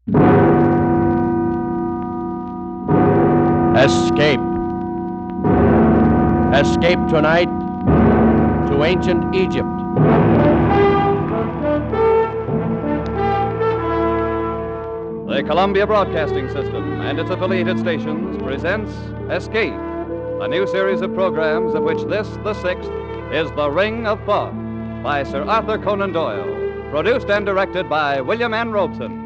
Escape. Escape tonight to ancient Egypt. The Columbia Broadcasting System and its affiliated stations presents Escape, a new series of programs of which this, the sixth, is The Ring of Thoth by Sir Arthur Conan Doyle, produced and directed by William N. Robeson.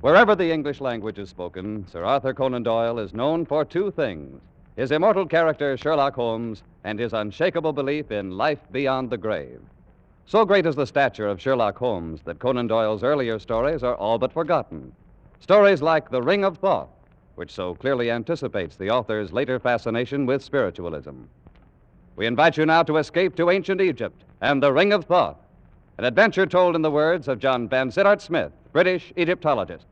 Wherever the English language is spoken, Sir Arthur Conan Doyle is known for two things: his immortal character Sherlock Holmes and his unshakable belief in life beyond the grave. So great is the stature of Sherlock Holmes that Conan Doyle's earlier stories are all but forgotten. Stories like The Ring of Thoth, which so clearly anticipates the author's later fascination with spiritualism. We invite you now to escape to ancient Egypt and The Ring of Thoth, an adventure told in the words of John Vansittart Smith, British Egyptologist.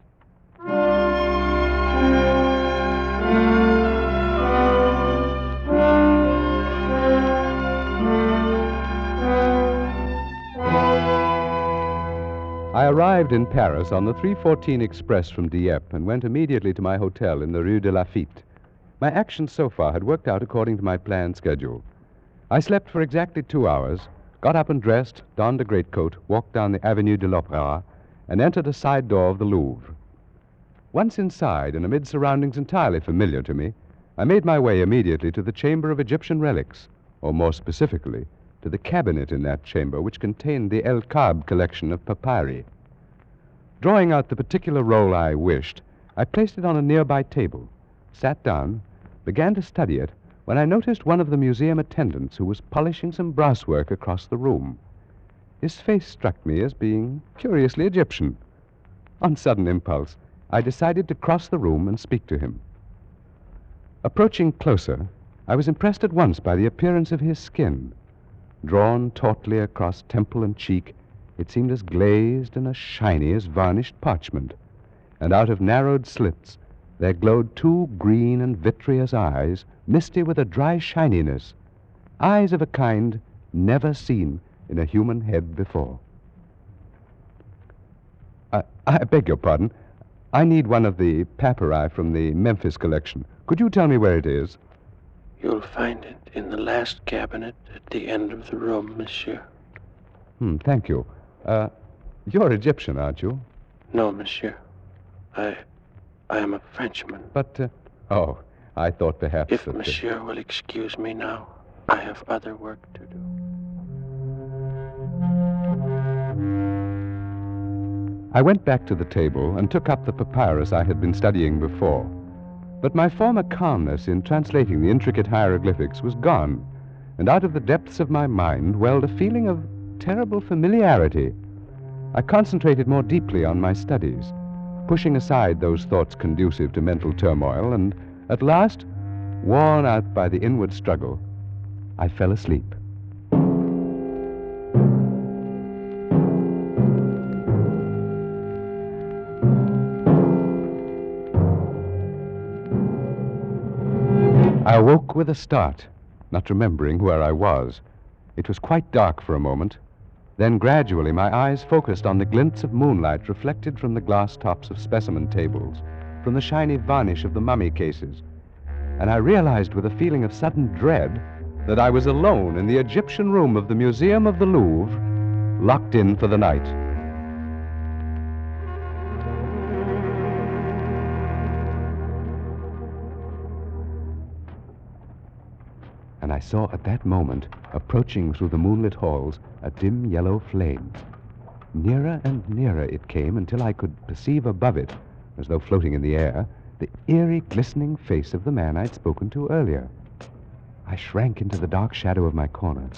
I arrived in Paris on the 3:14 express from Dieppe and went immediately to my hotel in the Rue de Lafitte. My actions so far had worked out according to my planned schedule. I slept for exactly 2 hours, got up and dressed, donned a greatcoat, walked down the Avenue de l'Opéra, and entered a side door of the Louvre. Once inside, and amid surroundings entirely familiar to me, I made my way immediately to the Chamber of Egyptian Relics, or more specifically, to the cabinet in that chamber which contained the El Kab collection of papyri. Drawing out the particular roll I wished, I placed it on a nearby table, sat down, began to study it, when I noticed one of the museum attendants who was polishing some brasswork across the room. His face struck me as being curiously Egyptian. On sudden impulse, I decided to cross the room and speak to him. Approaching closer, I was impressed at once by the appearance of his skin. Drawn tautly across temple and cheek, it seemed as glazed and as shiny as varnished parchment, and out of narrowed slits there glowed two green and vitreous eyes, misty with a dry shininess, eyes of a kind never seen in a human head before. I beg your pardon. I need one of the papyri from the Memphis collection. Could you tell me where it is? You'll find it in the last cabinet at the end of the room, monsieur. Thank you. You're Egyptian, aren't you? No, monsieur. I am a Frenchman. But, I thought perhaps If that... monsieur will excuse me now, I have other work to do. I went back to the table and took up the papyrus I had been studying before. But my former calmness in translating the intricate hieroglyphics was gone, and out of the depths of my mind welled a feeling of terrible familiarity. I concentrated more deeply on my studies, pushing aside those thoughts conducive to mental turmoil, and at last, worn out by the inward struggle, I fell asleep. I awoke with a start, not remembering where I was. It was quite dark for a moment. Then gradually my eyes focused on the glints of moonlight reflected from the glass tops of specimen tables, from the shiny varnish of the mummy cases, and I realized with a feeling of sudden dread that I was alone in the Egyptian room of the Museum of the Louvre, locked in for the night. And I saw at that moment, approaching through the moonlit halls, a dim yellow flame. Nearer and nearer it came until I could perceive above it, as though floating in the air, the eerie, glistening face of the man I'd spoken to earlier. I shrank into the dark shadow of my corner,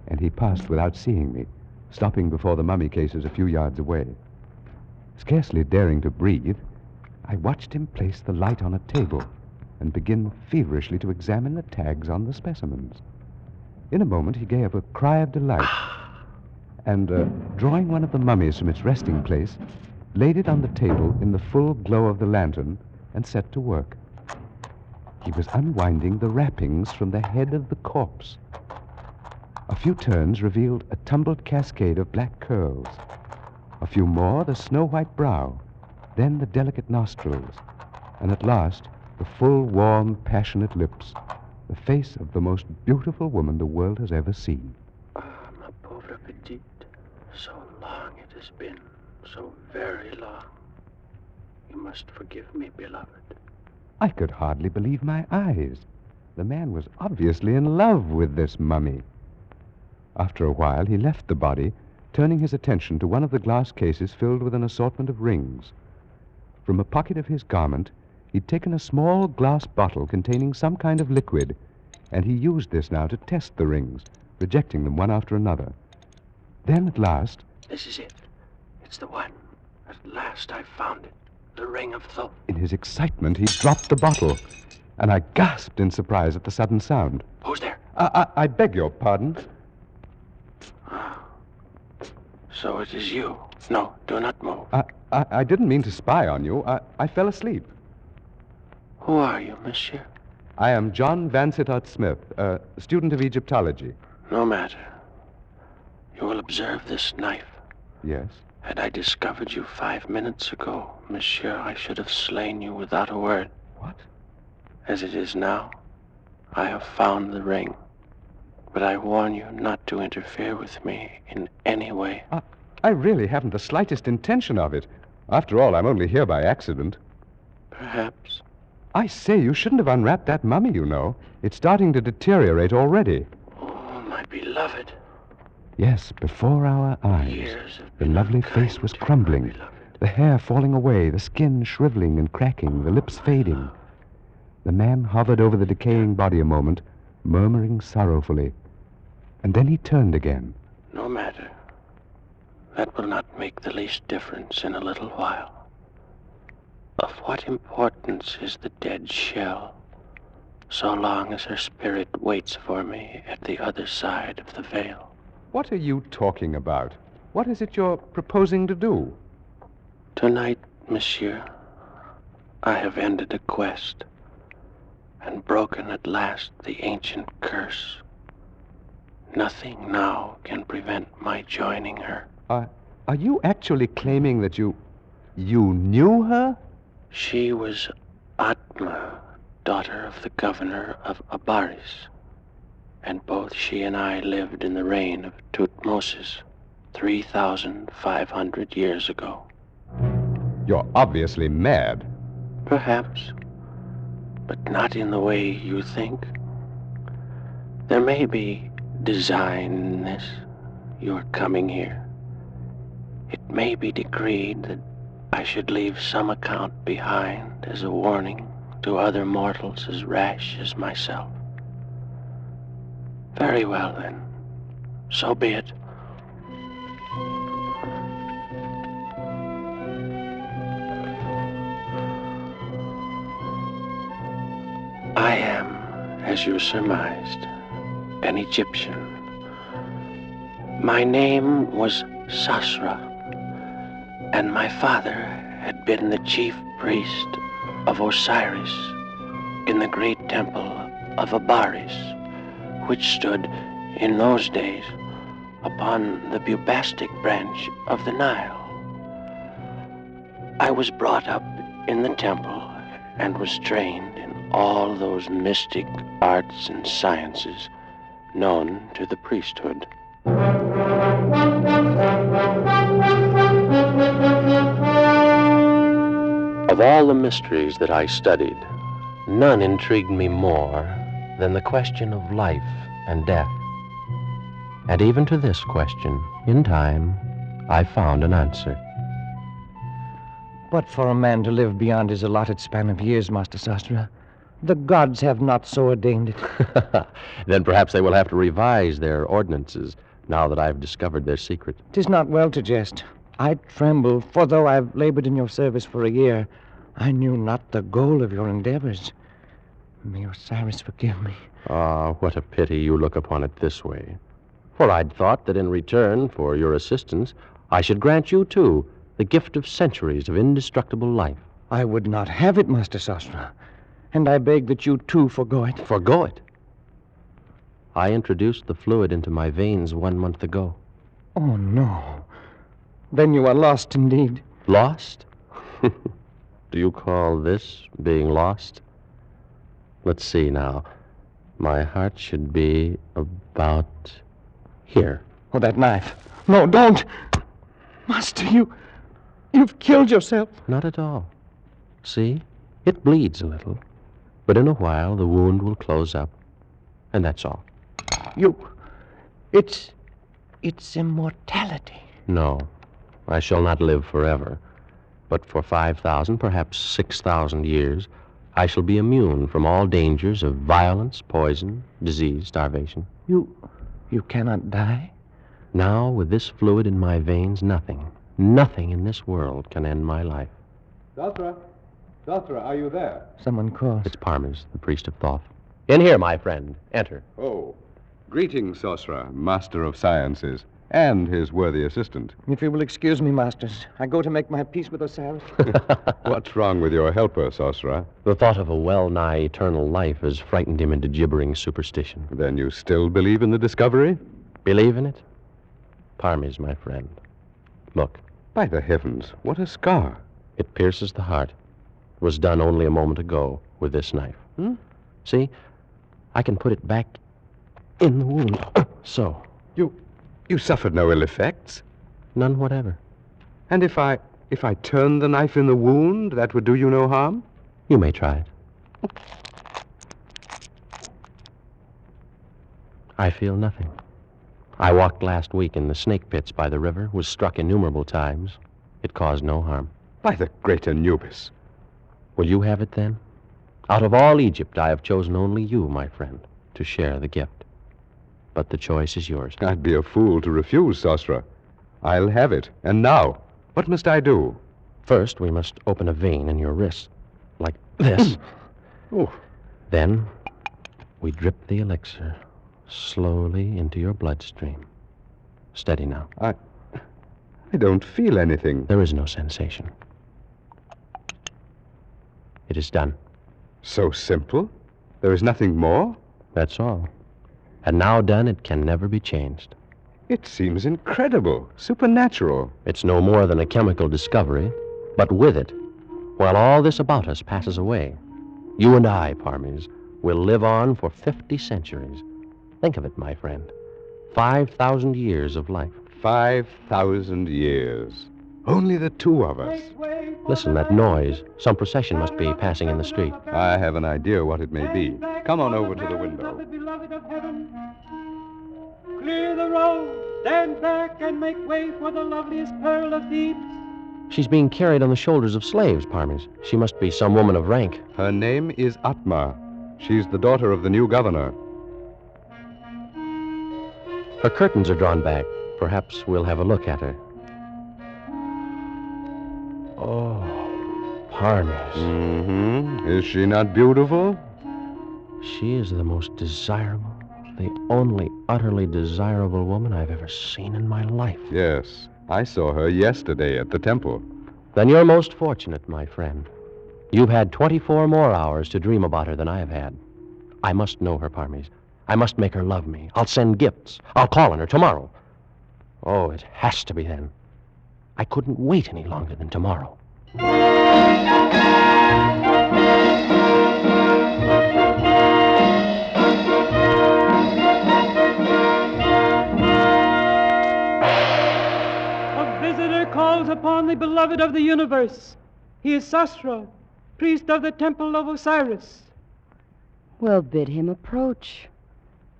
and he passed without seeing me, stopping before the mummy cases a few yards away. Scarcely daring to breathe, I watched him place the light on a table and begin feverishly to examine the tags on the specimens. In a moment, he gave a cry of delight and, drawing one of the mummies from its resting place, laid it on the table in the full glow of the lantern and set to work. He was unwinding the wrappings from the head of the corpse. A few turns revealed a tumbled cascade of black curls. A few more, the snow-white brow, then the delicate nostrils, and at last, the full, warm, passionate lips, the face of the most beautiful woman the world has ever seen. Ah, ma pauvre petite. So long it has been, so very long. You must forgive me, beloved. I could hardly believe my eyes. The man was obviously in love with this mummy. After a while, he left the body, turning his attention to one of the glass cases filled with an assortment of rings. From a pocket of his garment, he'd taken a small glass bottle containing some kind of liquid, and he used this now to test the rings, rejecting them one after another. Then, at last... This is it. It's the one. At last I found it. The ring of Thoth. In his excitement, he dropped the bottle, and I gasped in surprise at the sudden sound. Who's there? I beg your pardon. Ah. So it is you. No, do not move. I didn't mean to spy on you. I fell asleep. Who are you, monsieur? I am John Vansittart Smith, a student of Egyptology. No matter. You will observe this knife. Yes? Had I discovered you 5 minutes ago, monsieur, I should have slain you without a word. What? As it is now, I have found the ring. But I warn you not to interfere with me in any way. I really haven't the slightest intention of it. After all, I'm only here by accident. Perhaps. I say, you shouldn't have unwrapped that mummy, you know. It's starting to deteriorate already. Oh, my beloved. Yes, before our eyes, Years have the been lovely unkind face was to my crumbling, beloved. the hair falling away, the skin shriveling and cracking, the lips fading. The man hovered over the decaying body a moment, murmuring sorrowfully. And then he turned again. No matter. That will not make the least difference in a little while. Of what importance is the dead shell, so long as her spirit waits for me at the other side of the veil? What are you talking about? What is it you're proposing to do? Tonight, monsieur, I have ended a quest and broken at last the ancient curse. Nothing now can prevent my joining her. Are you actually claiming that you knew her? She was Atma, daughter of the governor of Abaris, and both she and I lived in the reign of Thutmose 3,500 years ago. You're obviously mad. Perhaps, but not in the way you think. There may be design in this, your coming here. It may be decreed that I should leave some account behind as a warning to other mortals as rash as myself. Very well, then. So be it. I am, as you surmised, an Egyptian. My name was Sasra, and my father had been the chief priest of Osiris in the great temple of Abaris, which stood in those days upon the Bubastic branch of the Nile. I was brought up in the temple and was trained in all those mystic arts and sciences known to the priesthood. Of all the mysteries that I studied, none intrigued me more than the question of life and death. And even to this question, in time, I found an answer. But for a man to live beyond his allotted span of years, Master Sastra, the gods have not so ordained it. Then perhaps they will have to revise their ordinances now that I've discovered their secret. 'Tis not well to jest. I tremble, for though I've labored in your service for a year, I knew not the goal of your endeavors. May Osiris forgive me. Ah, what a pity you look upon it this way. For I'd thought that in return for your assistance, I should grant you, too, the gift of centuries of indestructible life. I would not have it, Master Sastra, and I beg that you, too, forgo it. Forgo it? I introduced the fluid into my veins 1 month ago. Oh, no. Then you are lost indeed. Lost? Do you call this being lost? Let's see now. My heart should be about here. Oh, that knife. No, don't. Master, you've killed yourself. Not at all. See? It bleeds a little. But in a while, the wound will close up. And that's all. It's immortality. No, I shall not live forever. But for 5,000, perhaps 6,000 years, I shall be immune from all dangers of violence, poison, disease, starvation. You cannot die? Now, with this fluid in my veins, nothing in this world can end my life. Dothra, are you there? Someone calls. It's Parmes, the priest of Thoth. In here, my friend. Enter. Oh, greetings, Sosra, master of sciences, and his worthy assistant. If you will excuse me, masters, I go to make my peace with Osiris. What's wrong with your helper, Sosra? The thought of a well-nigh eternal life has frightened him into gibbering superstition. Then you still believe in the discovery? Believe in it? Parmes, my friend. Look. By the heavens, what a scar. It pierces the heart. It was done only a moment ago with this knife. See? I can put it back in the wound. So. You suffered no ill effects? None whatever. And if I turned the knife in the wound, that would do you no harm? You may try it. I feel nothing. I walked last week in the snake pits by the river, was struck innumerable times. It caused no harm. By the great Anubis. Will you have it then? Out of all Egypt, I have chosen only you, my friend, to share the gift. But the choice is yours. I'd be a fool to refuse, Sosra. I'll have it. And now, what must I do? First, we must open a vein in your wrist, like this. Oh. Then, we drip the elixir slowly into your bloodstream. Steady now. I don't feel anything. There is no sensation. It is done. So simple? There is nothing more? That's all. And now done, it can never be changed. It seems incredible, supernatural. It's no more than a chemical discovery, but with it, while all this about us passes away, you and I, Parmes, will live on for 50 centuries. Think of it, my friend. 5,000 years of life. 5,000 years. Only the two of us. Listen, that noise. Some procession must be passing in the street. I have an idea what it may be. Come on over to the window. Beloved of heaven, clear the road, stand back and make way for the loveliest pearl of Thebes. She's being carried on the shoulders of slaves, Parmes. She must be some woman of rank. Her name is Atma. She's the daughter of the new governor. Her curtains are drawn back. Perhaps we'll have a look at her. Oh, Parmes. Mm-hmm. Is she not beautiful? She is the most desirable, the only utterly desirable woman I've ever seen in my life. Yes. I saw her yesterday at the temple. Then you're most fortunate, my friend. You've had 24 more hours to dream about her than I have had. I must know her, Parmes. I must make her love me. I'll send gifts. I'll call on her tomorrow. Oh, it has to be then. I couldn't wait any longer than tomorrow. A visitor calls upon the beloved of the universe. He is Sasra, priest of the temple of Osiris. Well, bid him approach.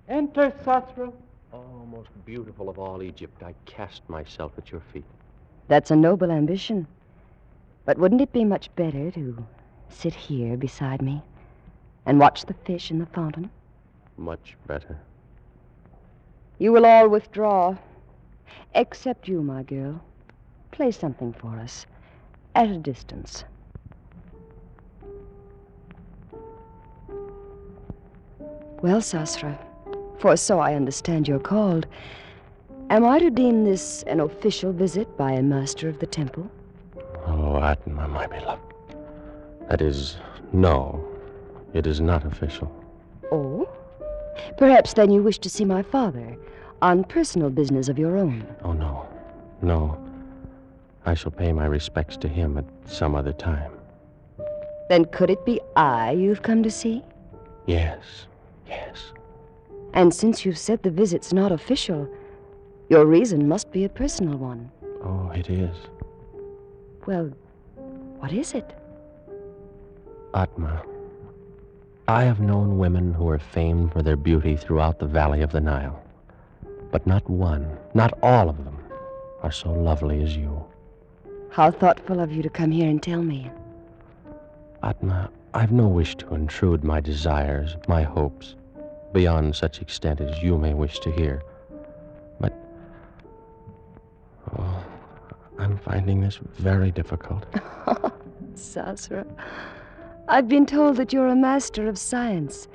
Enter, Sasra. Oh, most beautiful of all Egypt, I cast myself at your feet. That's a noble ambition. But wouldn't it be much better to sit here beside me and watch the fish in the fountain? Much better. You will all withdraw, except you, my girl. Play something for us, at a distance. Well, Sasra, for so I understand you're called, am I to deem this an official visit by a master of the temple? Oh, Atma, my beloved. That is, no, it is not official. Oh? Perhaps then you wish to see my father on personal business of your own. Oh, no. No. I shall pay my respects to him at some other time. Then could it be I you've come to see? Yes. Yes. And since you've said the visit's not official, your reason must be a personal one. Oh, it is. Well, what is it? Atma, I have known women who are famed for their beauty throughout the valley of the Nile. But not one, not all of them, are so lovely as you. How thoughtful of you to come here and tell me. Atma, I've no wish to intrude my desires, my hopes, beyond such extent as you may wish to hear. But, I'm finding this very difficult. Sasra, I've been told that you're a master of science,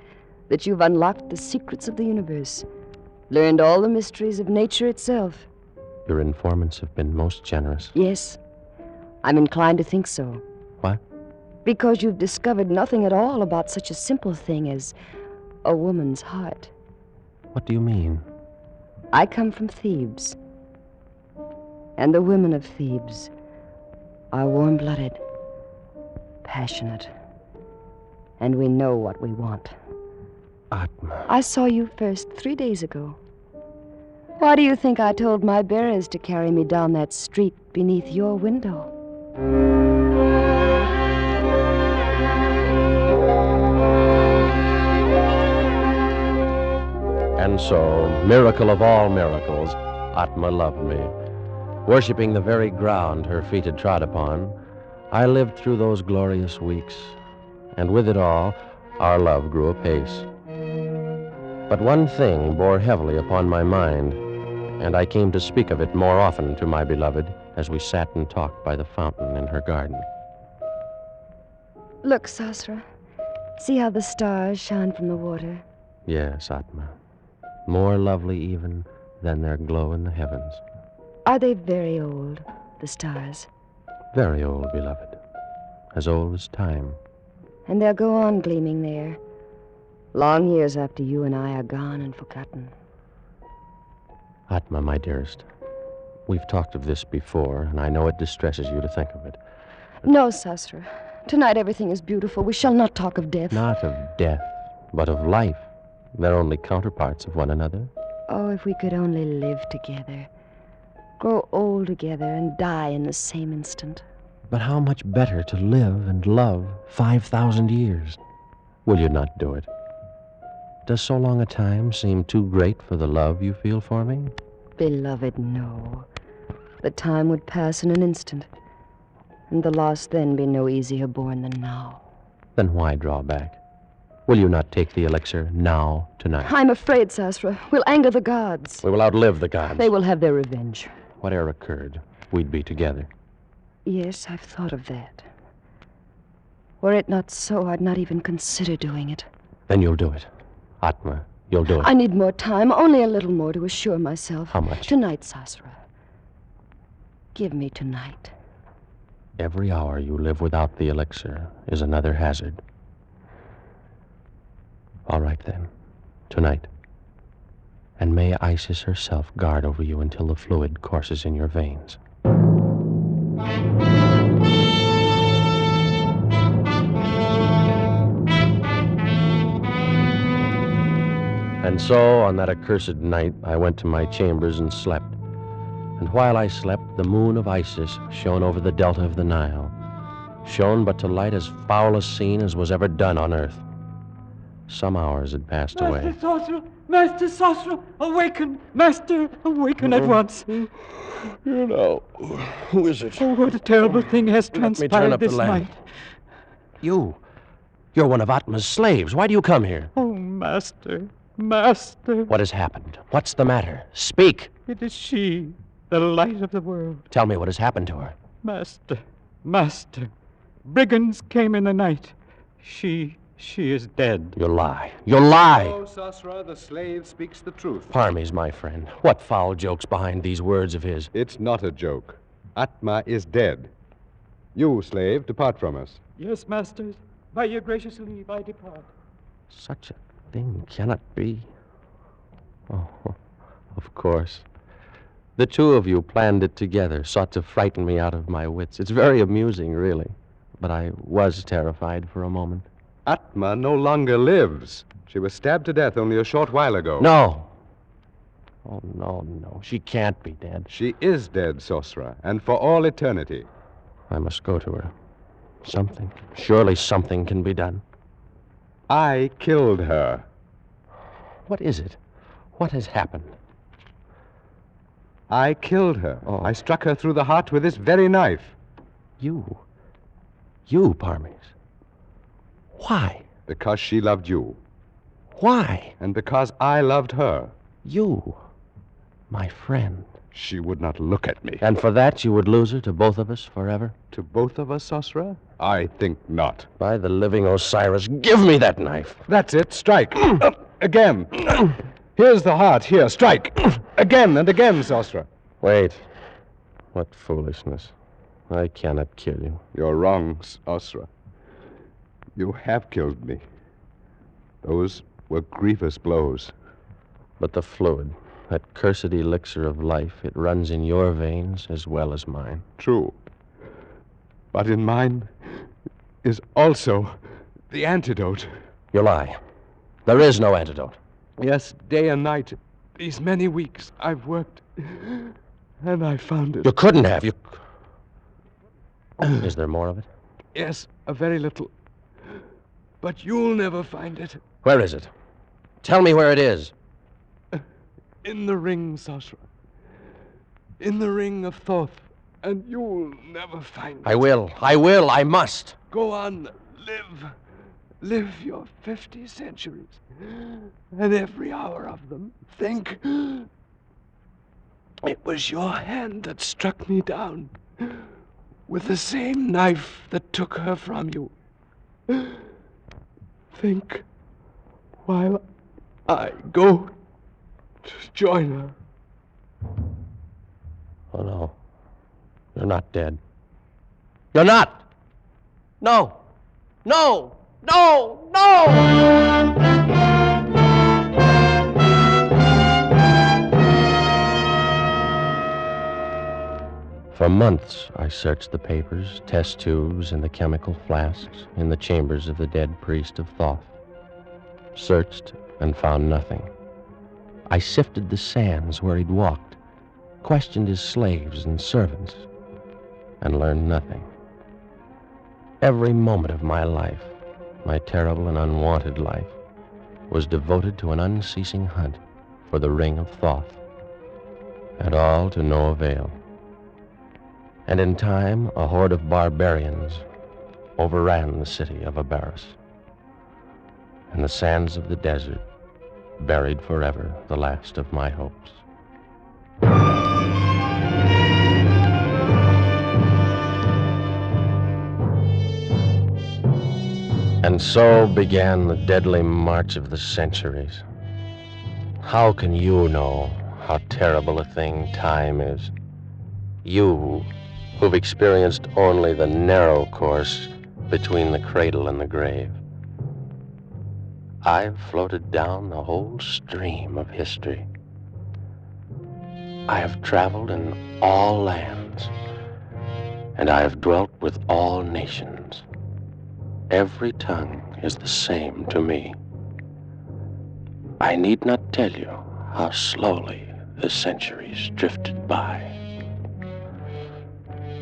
that you've unlocked the secrets of the universe, learned all the mysteries of nature itself. Your informants have been most generous. Yes, I'm inclined to think so. What? Because you've discovered nothing at all about such a simple thing as a woman's heart. What do you mean? I come from Thebes, and the women of Thebes are warm-blooded, passionate, and we know what we want. Atma. I saw you first 3 days ago. Why do you think I told my bearers to carry me down that street beneath your window? And so, miracle of all miracles, Atma loved me. Worshipping the very ground her feet had trod upon, I lived through those glorious weeks, and with it all, our love grew apace. But one thing bore heavily upon my mind, and I came to speak of it more often to my beloved as we sat and talked by the fountain in her garden. Look, Sasra. See how the stars shine from the water? Yes, Atma. More lovely even than their glow in the heavens. Are they very old, the stars? Very old, beloved. As old as time. And they'll go on gleaming there, long years after you and I are gone and forgotten. Atma, my dearest, we've talked of this before, and I know it distresses you to think of it. No, Sasra. Tonight everything is beautiful. We shall not talk of death. Not of death, but of life. They're only counterparts of one another. Oh, if we could only live together, grow old together, and die in the same instant. But how much better to live and love 5,000 years? Will you not do it? Does so long a time seem too great for the love you feel for me? Beloved, no. The time would pass in an instant, and the loss then be no easier borne than now. Then why draw back? Will you not take the elixir now, tonight? I'm afraid, Sasra. We'll anger the gods. We will outlive the gods. They will have their revenge. Whatever occurred, we'd be together. Yes, I've thought of that. Were it not so, I'd not even consider doing it. Then you'll do it. Atma, you'll do it. I need more time, only a little more to assure myself. How much? Tonight, Sasra. Give me tonight. Every hour you live without the elixir is another hazard. All right, then. Tonight. And may Isis herself guard over you until the fluid courses in your veins. And so, on that accursed night, I went to my chambers and slept. And while I slept, the moon of Isis shone over the delta of the Nile. Shone but to light as foul a scene as was ever done on earth. Some hours had passed away. Master Sasra, awaken! Master, awaken at once. You know, who is it? Oh, what a terrible thing has Let me turn transpired up the this lamp. night. You're one of Atma's slaves. Why do you come here? Oh, Master, Master. What has happened? What's the matter? Speak. It is she, the light of the world. Tell me what has happened to her. Master. Brigands came in the night. She is dead. You lie. You lie. Oh, Sasra, the slave speaks the truth. Parmes, my friend. What foul joke's behind these words of his? It's not a joke. Atma is dead. You, slave, depart from us. Yes, masters. By your gracious leave, I depart. Such a thing cannot be. Oh, of course. The two of you planned it together, sought to frighten me out of my wits. It's very amusing, really. But I was terrified for a moment. Atma no longer lives. She was stabbed to death only a short while ago. No. Oh, no. She can't be dead. She is dead, Sosra, and for all eternity. I must go to her. Surely something can be done. I killed her. What is it? What has happened? I killed her. Oh. I struck her through the heart with this very knife. You, Parmes. Why? Because she loved you. Why? And because I loved her. You, my friend. She would not look at me. And for that you would lose her to both of us forever? To both of us, Sosra? I think not. By the living Osiris, give me that knife. That's it. Strike. Again. Here's the heart. Here, strike. Again and again, Sosra. Wait. What foolishness. I cannot kill you. You're wrong, Sosra. You have killed me. Those were grievous blows. But the fluid, that cursed elixir of life, it runs in your veins as well as mine. True. But in mine is also the antidote. You lie. There is no antidote. Yes, day and night. These many weeks I've worked, and I found it. You couldn't have. Is there more of it? Yes, a very little. But you'll never find it. Where is it? Tell me where it is. In the ring, Sosra. In the ring of Thoth. And you'll never find it. I will. I must. Go on. Live. Live your 50 centuries. And every hour of them, think. It was your hand that struck me down. With the same knife that took her from you. Think. While I go to join her. Oh, no. You're not dead. You're not! No! No! No! No! For months, I searched the papers, test tubes, and the chemical flasks in the chambers of the dead priest of Thoth. Searched and found nothing. I sifted the sands where he'd walked, questioned his slaves and servants, and learned nothing. Every moment of my life, my terrible and unwanted life, was devoted to an unceasing hunt for the ring of Thoth, and all to no avail. And in time, a horde of barbarians overran the city of Abaris. And the sands of the desert buried forever the last of my hopes. And so began the deadly march of the centuries. How can you know how terrible a thing time is? You, who've experienced only the narrow course between the cradle and the grave. I've floated down the whole stream of history. I have traveled in all lands, and I have dwelt with all nations. Every tongue is the same to me. I need not tell you how slowly the centuries drifted by.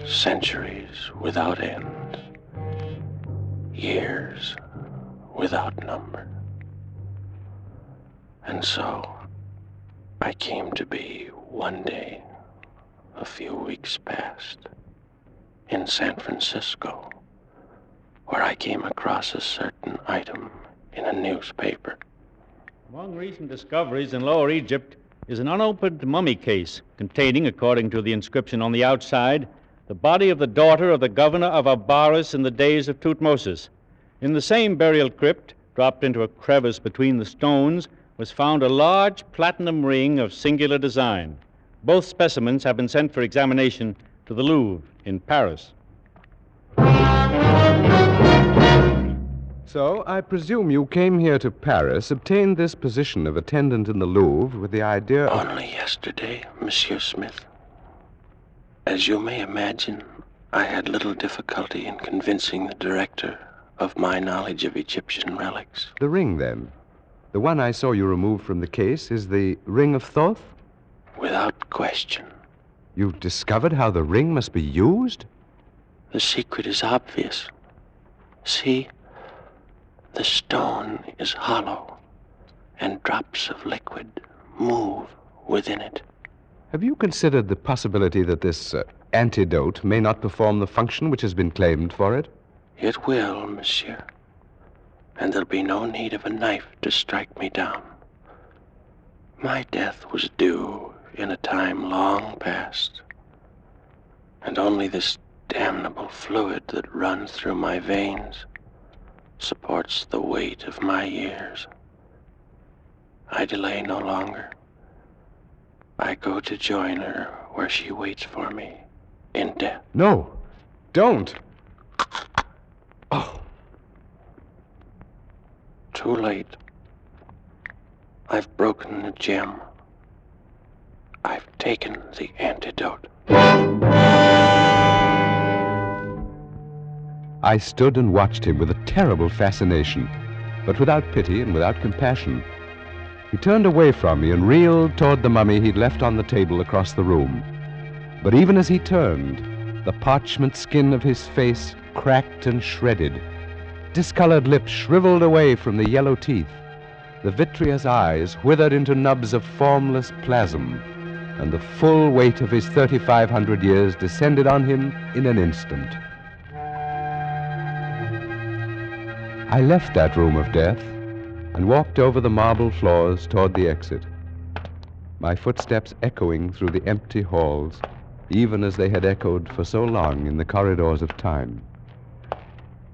Centuries without end, years without number. And so, I came to be one day, a few weeks past, in San Francisco, where I came across a certain item in a newspaper. Among recent discoveries in Lower Egypt is an unopened mummy case containing, according to the inscription on the outside, the body of the daughter of the governor of Abaris in the days of Tutmosis. In the same burial crypt, dropped into a crevice between the stones, was found a large platinum ring of singular design. Both specimens have been sent for examination to the Louvre in Paris. So, I presume you came here to Paris, obtained this position of attendant in the Louvre with the idea of... Only yesterday, Monsieur Smith. As you may imagine, I had little difficulty in convincing the director of my knowledge of Egyptian relics. The ring, then. The one I saw you remove from the case is the ring of Thoth? Without question. You've discovered how the ring must be used? The secret is obvious. See, the stone is hollow, and drops of liquid move within it. Have you considered the possibility that this antidote may not perform the function which has been claimed for it? It will, monsieur. And there'll be no need of a knife to strike me down. My death was due in a time long past, and only this damnable fluid that runs through my veins supports the weight of my years. I delay no longer. I go to join her where she waits for me in death. No, don't. Oh. Too late. I've broken the gem. I've taken the antidote. I stood and watched him with a terrible fascination, but without pity and without compassion. He turned away from me and reeled toward the mummy he'd left on the table across the room. But even as he turned, the parchment skin of his face cracked and shredded. Discolored lips shriveled away from the yellow teeth. The vitreous eyes withered into nubs of formless plasm, and the full weight of his 3,500 years descended on him in an instant. I left that room of death and walked over the marble floors toward the exit, my footsteps echoing through the empty halls, even as they had echoed for so long in the corridors of time.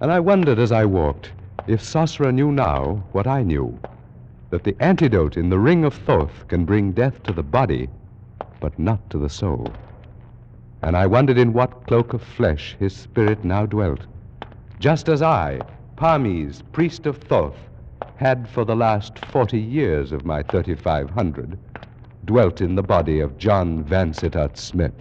And I wondered as I walked if Sosra knew now what I knew, that the antidote in the ring of Thoth can bring death to the body, but not to the soul. And I wondered in what cloak of flesh his spirit now dwelt, just as I, Parmes, priest of Thoth, had for the last 40 years of my 3,500 dwelt in the body of John Vansittart Smith.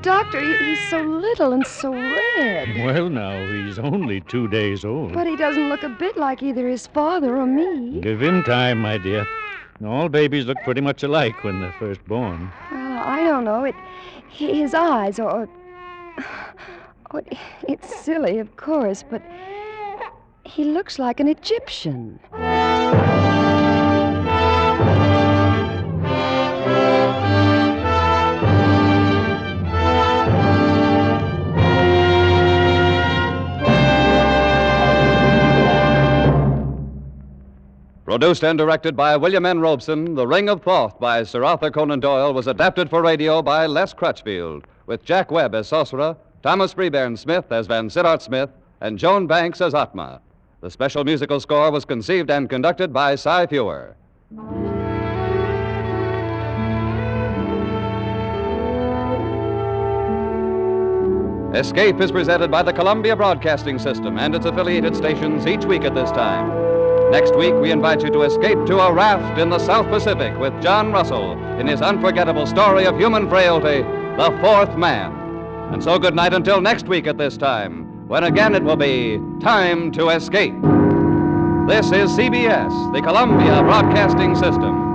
Doctor, he's so little and so red. Well, now, he's only 2 days old. But he doesn't look a bit like either his father or me. Give him time, my dear. All babies look pretty much alike when they're first born. Well, I don't know. His eyes, or it's silly, of course, but he looks like an Egyptian. Produced and directed by William N. Robeson, The Ring of Thoth by Sir Arthur Conan Doyle was adapted for radio by Les Crutchfield, with Jack Webb as Sosra, Thomas Freebairn Smith as Vansittart Smith, and Joan Banks as Atma. The special musical score was conceived and conducted by Cy Fewer. Escape is presented by the Columbia Broadcasting System and its affiliated stations each week at this time. Next week, we invite you to escape to a raft in the South Pacific with John Russell in his unforgettable story of human frailty, The Fourth Man. And so good night until next week at this time, when again it will be time to escape. This is CBS, the Columbia Broadcasting System.